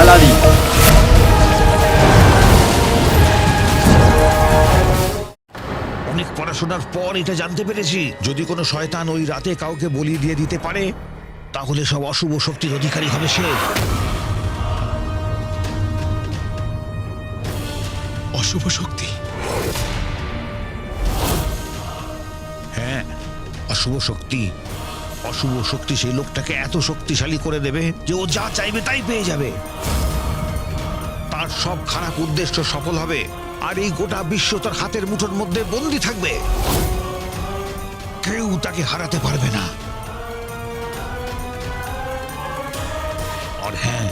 Aladdin. অনেক পড়াশোনার পর এটা জানতে পেরেছি, যদি কোনো শয়তান ওই রাতে কাউকে বলি দিয়ে দিতে পারে তাহলে সব অশুভ শক্তির অধিকারী হবে সে। অশুভ শক্তি? হ্যাঁ, অশুভ শক্তি। অশুভ শক্তি সেই লোকটাকে এত শক্তিশালী করে দেবে যে ও যা চাইবে তাই পেয়ে যাবে। তার সব খারাপ উদ্দেশ্য সফল হবে, আর এই গোটা বিশ্ব তার হাতের মুঠোর মধ্যে বন্দী থাকবে। কেউ তাকে হারাতে পারবে না। আর হ্যাঁ,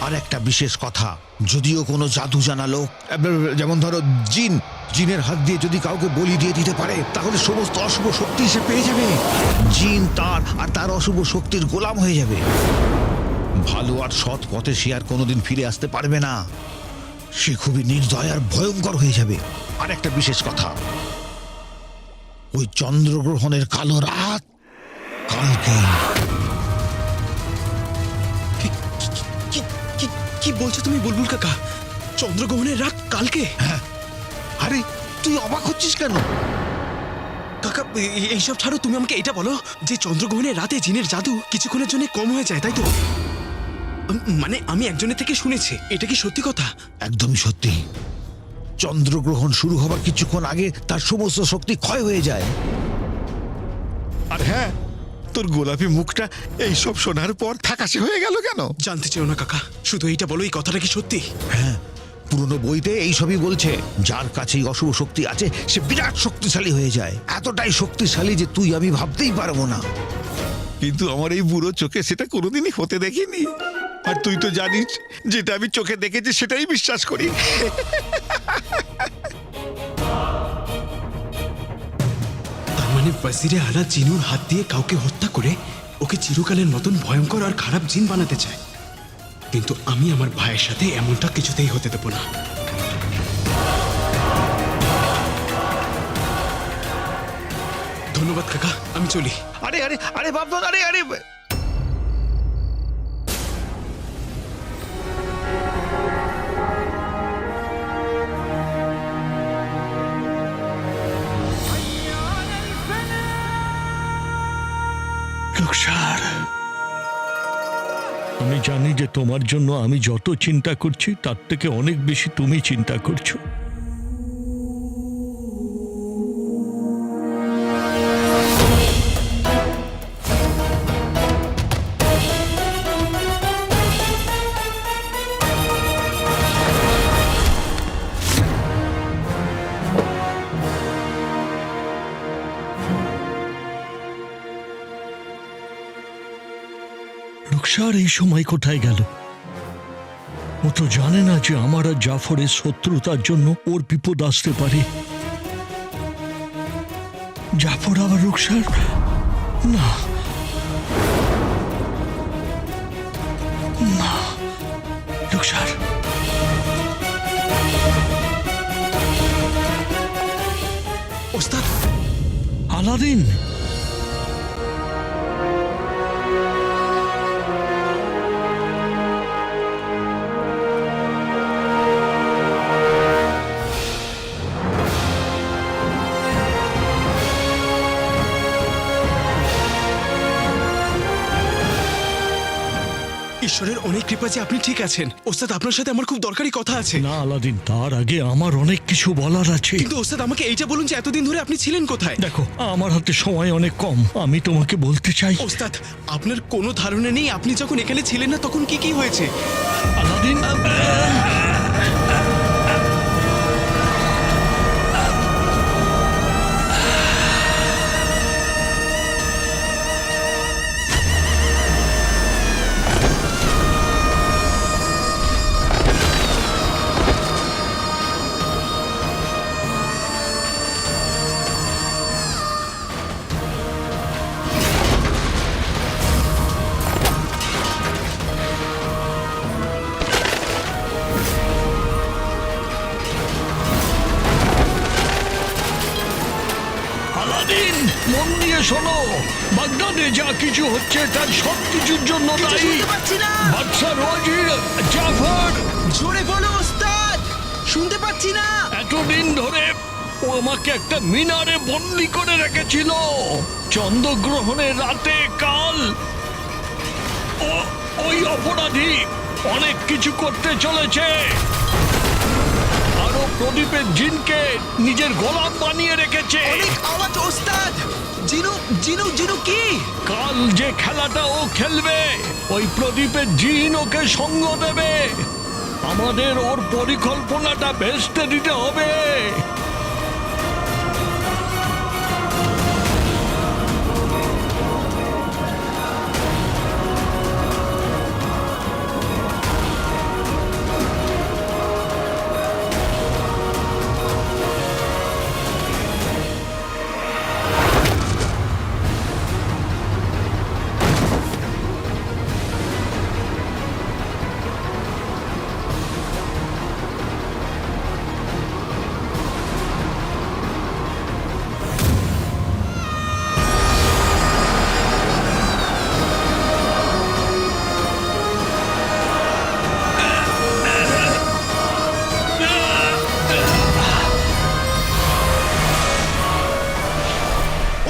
আর একটা বিশেষ কথা, যদিও কোনো জাদু জানা লোক, যেমন ধরো জিনের হাত দিয়ে যদি কাউকে বলি দিয়ে দিতে পারে তাহলে সমস্ত অশুভ শক্তি সে পেয়ে যাবে। জিন তার আর তার অশুভ শক্তির গোলাম হয়ে যাবে। ভালো আর সৎ পথে সে আর কোনোদিন ফিরে আসতে পারবে না। সে খুবই নির্দয় আর ভয়ঙ্কর হয়ে যাবে। আর একটা বিশেষ কথা, ওই চন্দ্রগ্রহণের কালো রাত কালকে। কি বলছো তুমি বুলবুল কাকা? চন্দ্রগ্রহণের রাত কালকে? হ্যাঁ। আরে তুই অবাক হচ্ছিস কেন? কাকা এইসব ছাড়ো, তুমি আমাকে এটা বলো যে চন্দ্রগ্রহণের রাতে জিনের জাদু কিছুক্ষণের জন্য কম হয়ে যায়, তাই তো? মানে আমি একজনের থেকে শুনেছি, এটা কি সত্যি কথা? একদমই সত্যি। চন্দ্রগ্রহণ শুরু হবার কিছুক্ষণ আগে তার সমস্ত শক্তি ক্ষয় হয়ে যায়। আর হ্যাঁ, তোর গোলাপি মুখটা এইসব শোনার পর ফ্যাকাশে হয়ে গেল কেন? জানতে চেও না কাকা, শুধু এইটা বলো, এই কথাটা কি সত্যি? হ্যাঁ, পুরনো বইতে এইসবই বলছে, যার কাছেই অশুভ শক্তি আছে সে বিরাট শক্তিশালী হয়ে যায়। এতটাই শক্তিশালী যে তুই আমি ভাবতেই পারবো না। কিন্তু আমার এই বুড়ো চোখে সেটা কোনোদিনই হতে দেখিনি। আর তুই তো জানিস, যেটা আমি চোখে দেখেছি সেটাই বিশ্বাস করি। তার মানে ওয়াজিরে আলা জিনুর হাত দিয়ে কাউকে হত্যা করে ওকে চিরকালের মতন ভয়ঙ্কর আর খারাপ জিন বানাতে চায়। কিন্তু আমি আমার ভাইয়ের সাথে এমনটা কিছুতেই হতে দেব না। ধন্যবাদ কাকা, আমি চলি। আরে আরে আরে বাবন, আরে আরে রুকসার, আমি জানি যে তোমার জন্য আমি যত চিন্তা করছি তার থেকে অনেক বেশি তুমি চিন্তা করছো। রুকসার এই সময় কোথায় গেল? ও তো জানে না যে আমার আর জাফরের শত্রুতার জন্য ওর বিপদ আসতে পারে। জাফর আবার রুকসার? না না, রুকসার। ওস্তাদ! আলাদিন! ঈশ্বরের অনেক কৃপা যে আপনি ঠিক আছেন। ওস্তাদ, আপনার সাথে আমার খুব দরকারি কথা আছে। না আলাদিন, তার আগে আমার অনেক কিছু বলার আছে। কিন্তু ওস্তাদ, আমাকে এইটা বলুন যে এতদিন ধরে আপনি ছিলেন কোথায়? দেখো, আমার হাতে সময় অনেক কম, আমি তোমাকে বলতে চাই। ওস্তাদ, আপনার কোনো ধারণা নেই আপনি যখন এখানে ছিলেন না তখন কি কি হয়েছে। আলাদিন! মন দিয়ে শোনো, বাগদাদে যা কিছু হচ্ছে তার সব কিছুর জন্য কিছু দায়ী শুনতে পাচ্ছি না। বাদশাহ ওয়াজির জাফর। জোরে বলো ওস্তাদ, শুনতে পাচ্ছি না। এতদিন ধরে ও আমাকে একটা মিনারে বন্দি করে রেখেছিল। চন্দ্রগ্রহণের রাতে কাল ওই অপরাধী অনেক কিছু করতে চলেছে। আরো প্রদীপের জিনকে নিজের গোলাম বানিয়ে রেখেছে। অনেক আওয়াজ ওস্তাদ। জিনু জিনু জিনু কি? কাল যে খেলাটা ও খেলবে ওই প্রদীপের জিন ওকে সঙ্গ দেবে। আমাদের ওর পরিকল্পনাটা ভেস্তে দিতে হবে।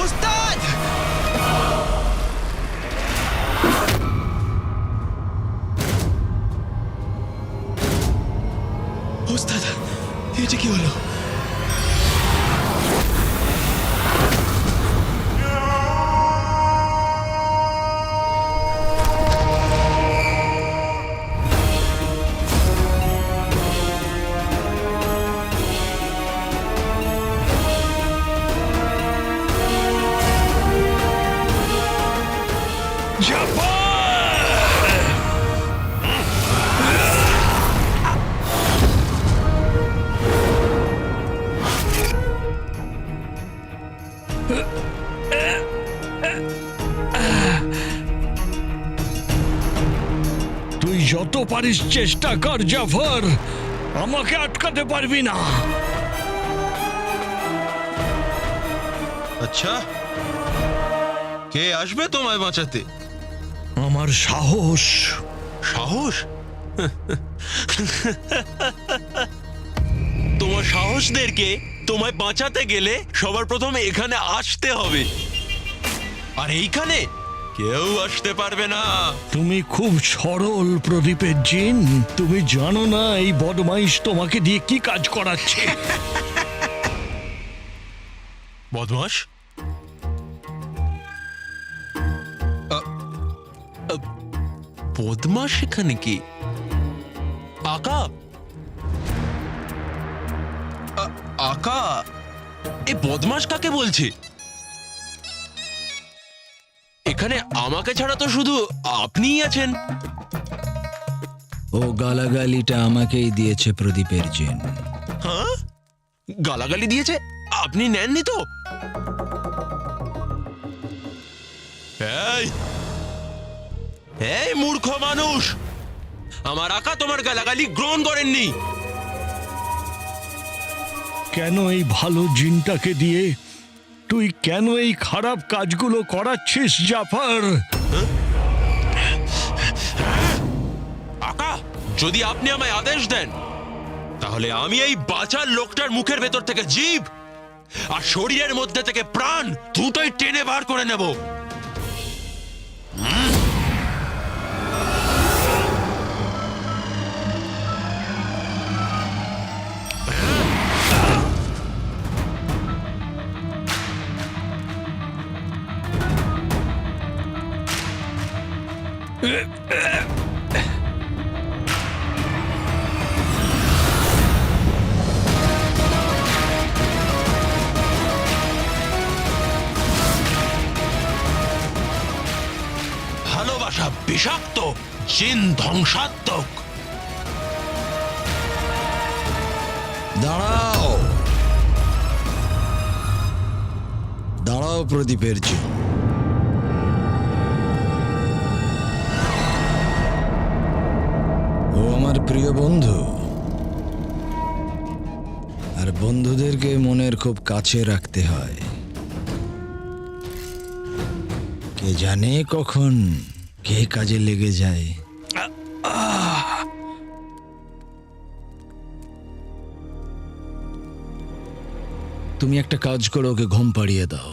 ওস্তাদ! ওস্তাদ, এটা কি হলো? জাফর! তুই যত পারিস চেষ্টা কর জাফর, আমাকে আটকাতে পারবি না। আচ্ছা, কে আসবে তোমায় বাঁচাতে? আমার সাহস। সাহস? তোমার সাহসদেরকে তোমায় বাঁচাতে গেলে সবার প্রথমে এখানে আসতে হবে, আর এইখানে কেউ আসতে পারবে না। তুমি খুব সরল প্রদীপের জিন। তুমি জানো না এই বদমাইশ তোমাকে দিয়ে কি কাজ করাচ্ছে। বদমাস? বদমাস এখানে কি? আকা? আকা? এ বদমাস কাকে বলছে? এখানে আমাকে ছাড়া তো শুধু আপনিই আছেন। ও গালাগালিটা আমাকেই দিয়েছে প্রদীপের জিন। হ্যাঁ, গালাগালি দিয়েছে? আপনি নেননি তো? এই এই মূর্খ মানুষ, আমার আকা তোমার গালাগালি গ্রহণ করেননি। কেন এই ভালো জিনটাকে দিয়ে তুই কেন এই খারাপ কাজগুলো করাচ্ছিস জাফর? আকা, যদি আপনি আমায় আদেশ দেন তাহলে আমি এই বাচার লোকটার মুখের ভেতর থেকে জীব আর শরীরের মধ্যে থেকে প্রাণ দুটোই টেনে বার করে নেব। ভালোবাসা বিষাক্ত, জিন ধ্বংসাত্মক। দাঁড়াও, দাঁড়াও প্রদীপের জিন। ও আমার প্রিয় বন্ধু, আর বন্ধুদেরকে মনের খুব কাছে রাখতে হয়। কে জানে কখন কে কাজে লেগে যায়। তুমি একটা কাজ করো, ওকে ঘুম পাড়িয়ে দাও,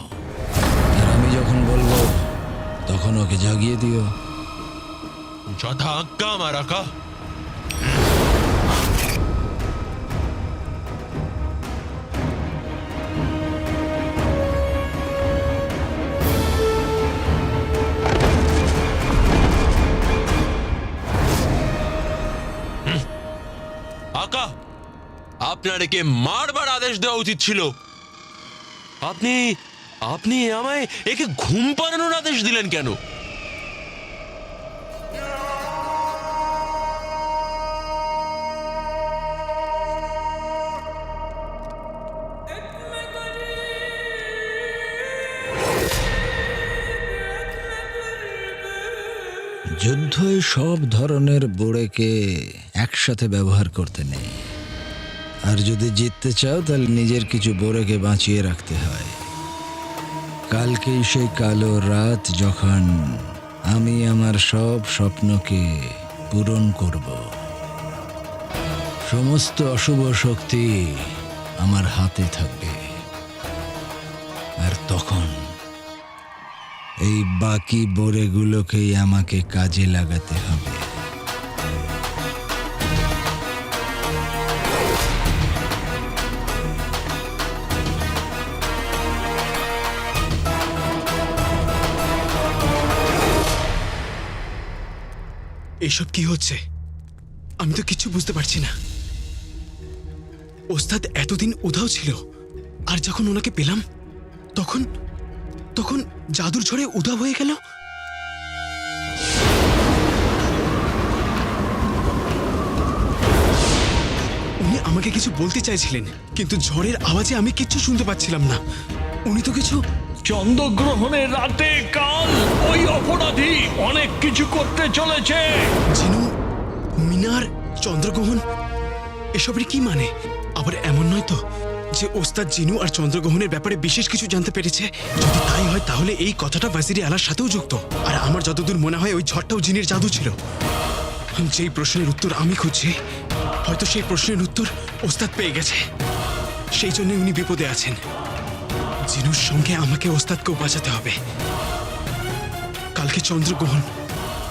আর আমি যখন বলবো তখন ওকে জাগিয়ে দিও। যথা আজ্ঞা আমার আকা। আকা, আপনার একে মারবার আদেশ দেওয়া উচিত ছিল। আপনি আপনি আমায় একে ঘুম পাড়ানোর আদেশ দিলেন কেন? যুদ্ধই সব ধরনের বোড়েকে একসাথে ব্যবহার করতে নেই। আর যদি জিততে চাও তাহলে নিজের কিছু বোড়েকে বাঁচিয়ে রাখতে হয়। কালকেই সেই কালো রাত যখন আমি আমার সব স্বপ্নকে পূরণ করব। সমস্ত অশুভ শক্তি আমার হাতে থাকবে, আর তখন এই বাকি বোড়েগুলোকেই আমাকে কাজে লাগাতে হবে। এসব কি হচ্ছে? আমি তো কিছু বুঝতে পারছি না। ওস্তাদ এতদিন উধাও ছিল, আর যখন ওনাকে পেলাম তখন তখন জাদুর ঝড়ে উধাও হয়ে গেল। উনি আমাকে কিছু বলতে চাইছিলেন, কিন্তু ঝড়ের আওয়াজে আমি কিচ্ছু শুনতে পাচ্ছিলাম না। উনি তো কিছু চন্দ্রগ্রহণের রাতে কাল ওই অপরাধী অনেক কিছু করতে চলেছে। জিনু, মিনার, চন্দ্রগ্রহণ, এসবের কি মানে? আবার এমন নয় তো যে ওস্তাদ জিনু আর চন্দ্রগ্রহণের ব্যাপারে বিশেষ কিছু জানতে পেরেছে? যদি তাই হয় তাহলে এই কথাটা ওয়াজিরে আলার সাথেও যুক্ত। আর আমার যতদূর মনে হয় ওই ঝড়টাও জিনের জাদু ছিল। যেই প্রশ্নের উত্তর আমি খুঁজছি, হয়তো সেই প্রশ্নের উত্তর ওস্তাদ পেয়ে গেছে। সেই জন্য উনি বিপদে আছেন। জিনুর সঙ্গে আমাকে ওস্তাদকেও বাঁচাতে হবে। কালকে চন্দ্রগ্রহণ,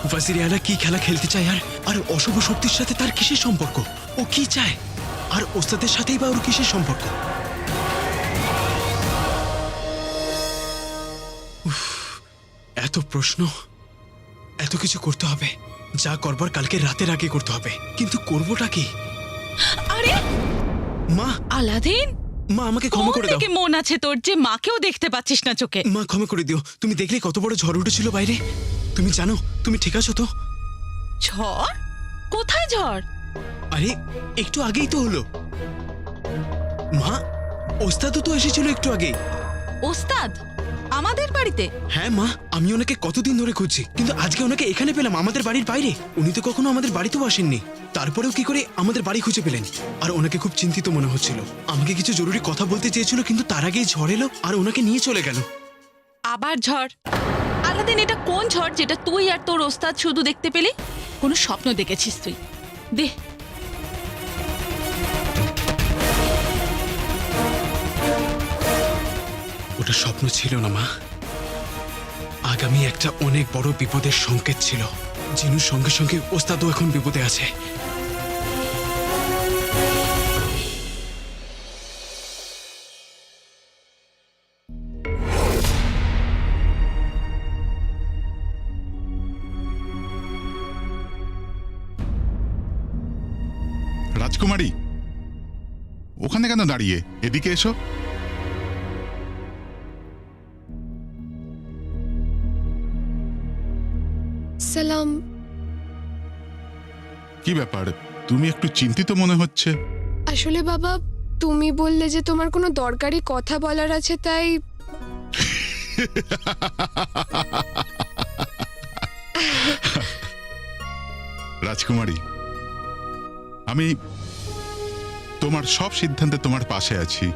ওয়াজিরে আলা কি খেলা খেলতে চায়, আর অশুভ শক্তির সাথে তার কিসের সম্পর্ক? ও কি চায়? আর ওস্তাদের সাথেই বা ওর কিসের সম্পর্ক? উফ, এত প্রশ্ন, এত কিছু করতে হবে। যা করবার কালকে রাতের আগে করতে হবে, কিন্তু করবোটা কি? আরে মা, আলাদিন, মা আমাকে ক্ষমা কোন করে দাও। থেকে মন আছে তোর যে মাকেও দেখতে পাচ্ছিস না চোখে? মা ক্ষমা করে দিও। তুমি দেখলে কত বড় ঝড় উঠেছিল বাইরে? তুমি জানো তুমি ঠিক আছো তো? ঝড়? কোথায় ঝড়? আরে একটু আগেই তো হলো। মা, ওস্তাদও তো এসেছিল একটু আগেই। ওস্তাদ আমাদের বাড়িতে? হ্যাঁ মা, আমি ওনাকে কতদিন ধরে খুঁজছি, কিন্তু আজকে ওনাকে এখানে পেলাম, আমাদের বাড়ির বাইরে। উনি তো কখনো আমাদের বাড়িতেও আসেননি, তারপরেও কি করে আমাদের বাড়ি খুঁজে পেলেন? আর ওনাকে খুব চিন্তিত মনে হচ্ছিল। আমাকে কিছু জরুরি কথা বলতে চেয়েছিল, কিন্তু তার আগেই ঝড় এলো আর ওনাকে নিয়ে চলে গেল। আবার ঝড়? আলাদিন, এটা কোন ঝড় যেটা তুই আর তোর ওস্তাদ শুধু দেখতে পেলি? কোনো স্বপ্ন দেখেছিস তুই? দে। ওটা স্বপ্ন ছিল না মা, আগামী একটা অনেক বড় বিপদের সংকেত ছিল। জিনুর সঙ্গে সঙ্গে ওস্তাদও এখন বিপদে আছে। রাজকুমারী, ওখানে কেন দাঁড়িয়ে? এদিকে এসো। সালাম। কি ব্যাপার, তুমি একটু চিন্তিত মনে হচ্ছে। আসলে বাবা, তুমি বললে যে তোমার কোনো দরকারি কথা বলার আছে, তাই রাজকুমারী, আমি তোমার সব সিদ্ধান্তে তোমার পাশে আছি।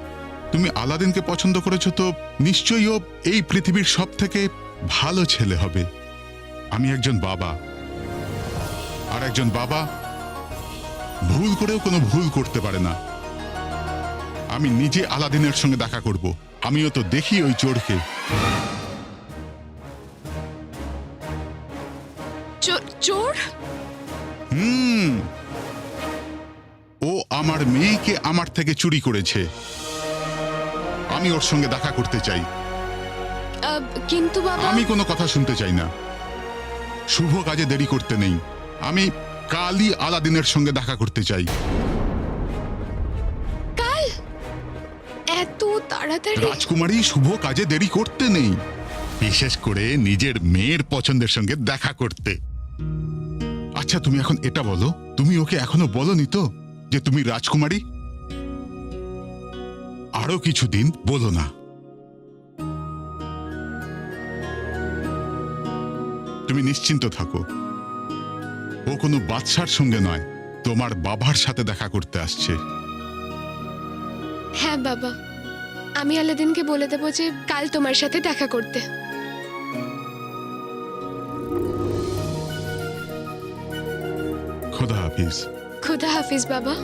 তুমি আলাদিনকে পছন্দ করেছো তো নিশ্চয়ই ও এই পৃথিবীর সব থেকে ভালো ছেলে হবে। আমি একজন বাবা, আর একজন বাবা ভুল করেও কোনো ভুল করতে পারে না। আমি নিজে আলাদিনের সঙ্গে দেখা করব। আমিও তো দেখি ওই চোরকে। চোর? ও আমার মেয়েকে আমার থেকে চুরি করেছে। আমি ওর সঙ্গে দেখা করতে চাই। কিন্তু বাবা, আমি কোনো কথা শুনতে চাই না। শুভ কাজে দেরি করতে নেই। আমি কালই আলাদিনের সঙ্গে দেখা করতে চাই। কাল? এত তাড়াতাড়ি? রাজকুমারী, শুভ কাজে দেরি করতে নেই, বিশেষ করে নিজের মেয়ের পছন্দের সঙ্গে দেখা করতে। আচ্ছা, তুমি এখন এটা বলো, তুমি ওকে এখনো বলনি তো যে তুমি রাজকুমারী? আরো কিছুদিন বলো না। তুমি নিশ্চিন্ত থাকো, ও কোনো বাদশার সঙ্গে নয়, তোমার বাবার সাথে দেখা করতে আসছে। হ্যাঁ বাবা, আমি আলাদিনকে বলে দেবো যে কাল তোমার সাথে দেখা করতে। খোদা হাফিজ। খুদা হাফিজ বাবা।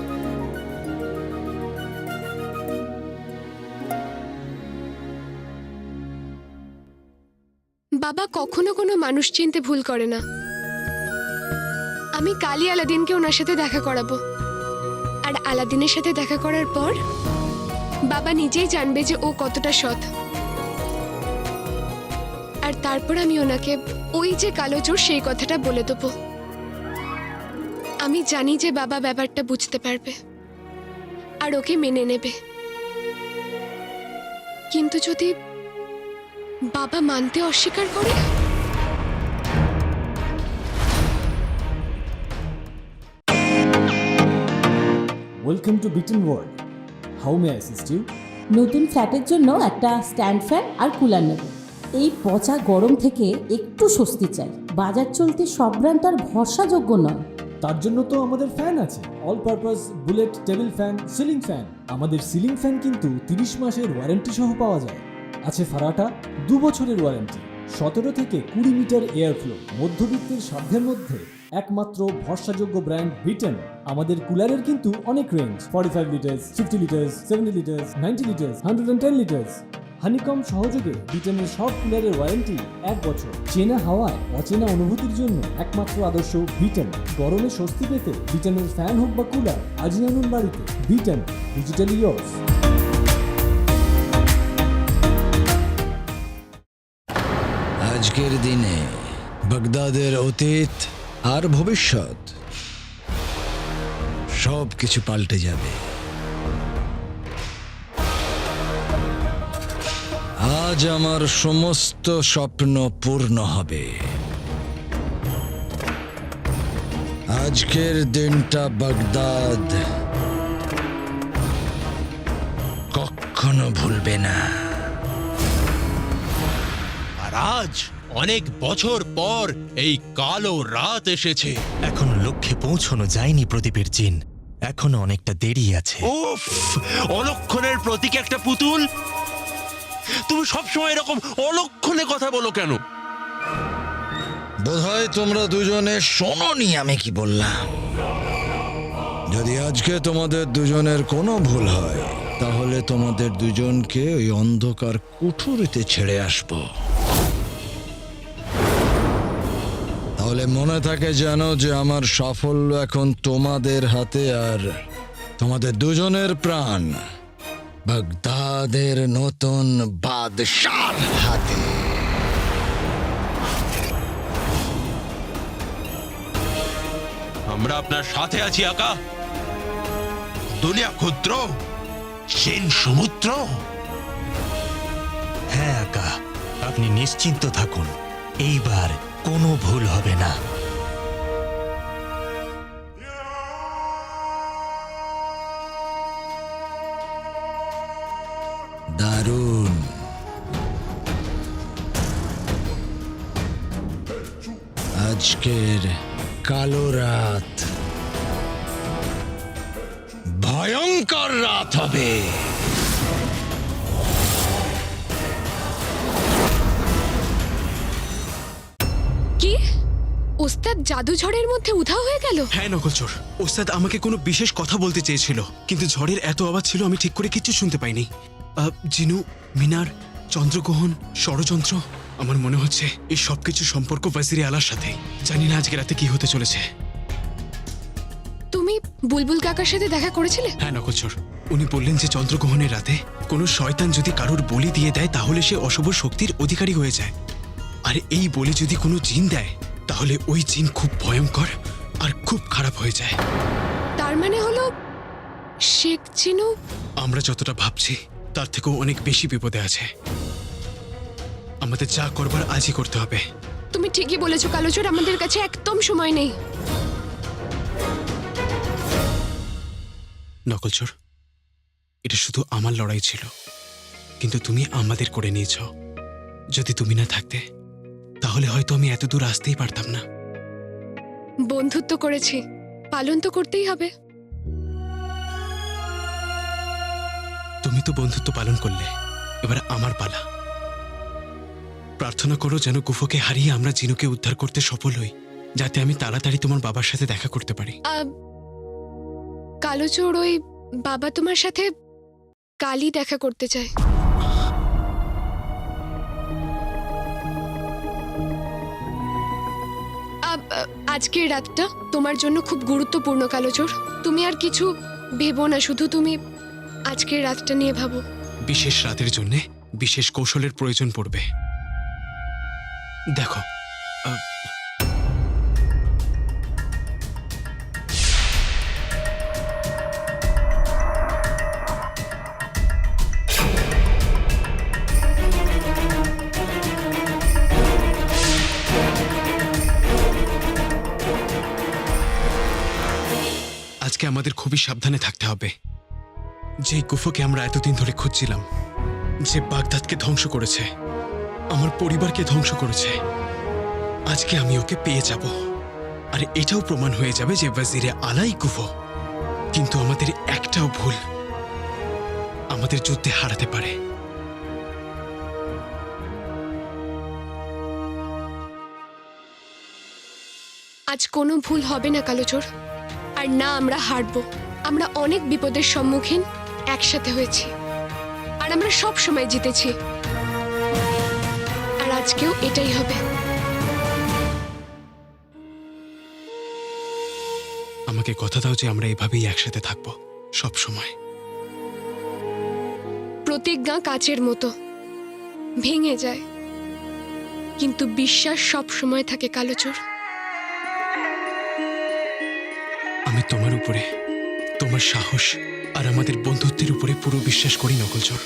বাবা কখনো কোনো মানুষ চিনতে ভুল করে না। আমি কালই আলাদিনকে ওনার সাথে দেখা করাবো, আর আলাদিনের সাথে দেখা করার পর বাবা নিজেই জানবে যে ও কতটা সৎ। আর তারপর আমি ওনাকে ওই যে কালো চোর সেই কথাটা বলে দেবো। আমি জানি যে বাবা ব্যাপারটা বুঝতে পারবে আর ওকে মেনে নেবে। কিন্তু যদি বাবা মানতে অস্বীকার করে? ওয়েলকাম টু বিটেন world. How may I assist you? নতুন ফ্ল্যাটের জন্য একটা স্ট্যান্ড ফ্যান আর কুলার নেব। এই পচা গরম থেকে একটু স্বস্তি চাই। বাজার চলতে সব ব্র্যান্ড আর ভরসাযোগ্য নয়। তার জন্য তো আমাদের ফ্যান আছে, all purpose bullet table fan, ceiling fan. আমাদের সিলিং ফ্যান কিন্তু 30 মাসের ওয়ারেন্টি সহ পাওয়া যায়। আছে ফারাটা 2 বছরের ওয়ারেন্টি, 17 থেকে 20 মিটার এয়ার ফ্লো, মধ্যবিত্তের সাধ্যের মধ্যে একমাত্র ভরসাযোগ্য ব্র্যান্ড বিটেন। আমাদের কুলারের কিন্তু অনেক range, 45 litres, 50 litres, 70 litres, 90 litres, 110 litres. Honeycomb সহযোগে বিটেনের সব কুলারের ওয়ারেন্টি 1 বছর। চেনা হাওয়ায় অচেনা অনুভূতির জন্য একমাত্র আদর্শ বিটেন। গরমে স্বস্তি পেতে বিটেনের ফ্যান হোক বা কুলার, আজই আনুন বাড়িতে। Beaten, digitally years. আজকের দিনে বাগদাদের অতীত আর ভবিষ্যৎ সব কিছু পাল্টে যাবে। আজ আমার সমস্ত স্বপ্ন পূর্ণ হবে। আজকের দিনটা বাগদাদ কখনো ভুলবে না। আর আজ অনেক বছর পর এই কালো রাত এসেছে। এখন লক্ষ্যে পৌঁছানো যায়নি প্রদীপের জিন, এখনো অনেকটা দেরি আছে। উফ, অলক্ষণের প্রতীক একটা পুতুল। তুমি সবসময় এরকম অলক্ষণে কথা বলো কেন? বোধহয় তোমরা দুজনে শোনোনি আমি কি বললাম। যদি আজকে তোমাদের দুজনের কোনো ভুল হয়, তাহলে তোমাদের দুজনকে ওই অন্ধকার কুঠুরিতে ছেড়ে আসবো। তাহলে মনে থাকে জানো যে আমার সাফল্য এখন তোমাদের হাতে, আর তোমাদের দুজনের প্রাণ বাগদাদের নতুন বাদশার হাতে। আমরা আপনার সাথে আছি আকা। দুনিয়া ক্ষুদ্র, সেন সমুদ্র। হ্যাঁ আকা, আপনি নিশ্চিন্ত থাকুন, এইবার কোনো ভুল হবে না। দারুণ। আজকের কালো রাত ভয়ঙ্কর রাত হবে। কি ওস্তাদ জাদু ঝড়ের মধ্যে উধাও হয়ে গেল? হ্যাঁ নকলচোর, ওস্তাদ আমাকে কোনো বিশেষ কথা বলতে চেয়েছিল, কিন্তু ঝড়ের এত আওয়াজ ছিল আমি ঠিক করে কিচ্ছু শুনতে পাইনি। জিনু, মিনার, চন্দ্রগ্রহণ, ষড়যন্ত্র, আমার মনে হচ্ছে এই সবকিছু সম্পর্ক ওয়াজিরে আলার সাথে। জানি না আজকে রাতে কি হতে চলেছে। তুমি বুলবুল কাকার সাথে দেখা করেছিলে? হ্যাঁ নকলচোর, উনি বললেন যে চন্দ্রগ্রহণের রাতে কোনো শয়তান যদি কারোর বলি দিয়ে দেয় তাহলে সে অশুভ শক্তির অধিকারী হয়ে যায়। আর এই বলি যদি কোনো জিন দেয় তাহলে ওই জিন খুব ভয়ঙ্কর আর খুব খারাপ হয়ে যায়। তার মানে হলো শেখ চিনু আমরা যতটা ভাবছি তার থেকেও অনেক বেশি বিপদে আছে। আমাদের যা করবার আজই করতে হবে। তুমি ঠিকই বলেছো কালোচোর, আমাদের কাছে একদম সময় নেই। নকলচোর, এটা শুধু আমার লড়াই ছিল, কিন্তু তুমি আমাদের করে নিয়েছ। যদি তুমি না থাকতে তাহলে হয়তো আমি এত দূর আসতেই পারতাম না। বন্ধুত্ব করেছি, পালন তো করতেই হবে। তুমি তো বন্ধুত্ব পালন করলে, এবার আমার পালা। প্রার্থনা করো যেন গুফোকে হারিয়ে আমরা জিনুকে উদ্ধার করতে সফল হই, যাতে আমি তাড়াতাড়ি তোমার বাবার সাথে দেখা করতে পারি। কালোচোর, ওই বাবা তোমার সাথে কালই দেখা করতে চায়। আজকের রাতটা তোমার জন্য খুব গুরুত্বপূর্ণ কালোচোর। তুমি আর কিছু ভেবো না, শুধু তুমি আজকের রাতটা নিয়ে ভাবো। বিশেষ রাতের জন্য বিশেষ কৌশলের প্রয়োজন পড়বে। দেখো, আজকে আমাদের খুবই সাবধানে থাকতে হবে। যে গুফোকে আমরা এতদিন ধরে খুঁজছিলাম, যে বাগদাদকে ধ্বংস করেছে, আমার পরিবারকে ধ্বংস করেছে, আজকে আমি ওকে পেয়ে যাব। আর এটাও প্রমাণ হয়ে যাবে যে ওয়াজিরে আলাই গুফো। কিন্তু আমাদের একটাও ভুল আমাদের যুদ্ধে হারাতে পারে। আজ কোনো ভুল হবে না কালোচোর, আর না আমরা হারবো। আমরা অনেক বিপদের সম্মুখীন একসাথে হয়েছি, আর আমরা সব সময় জিতেছি, আর আজকেও এটাই হবে। আমাকে কথা দাও যে আমরা এভাবেই একসাথে থাকবো সব সময়। প্রতিজ্ঞা কাচের মতো ভেঙে যায়, কিন্তু বিশ্বাস সব সময় থাকে কালোচোর। আমি তোমার উপরে, তোমার সাহস আর আমাদের বন্ধুত্বের উপরে পুরো বিশ্বাস করি নকলচোর।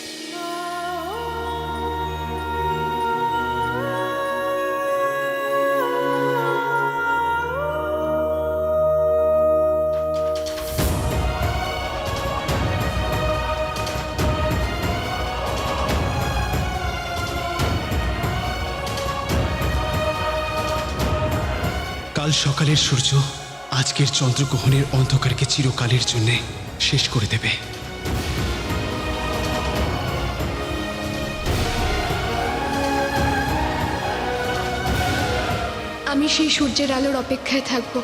কাল সকালের সূর্য আজকের চন্দ্রগ্রহণের অন্ধকারকে চিরকালের জন্য শেষ করে দেবে। আমি সেই সূর্যের আলোর অপেক্ষায় থাকবো।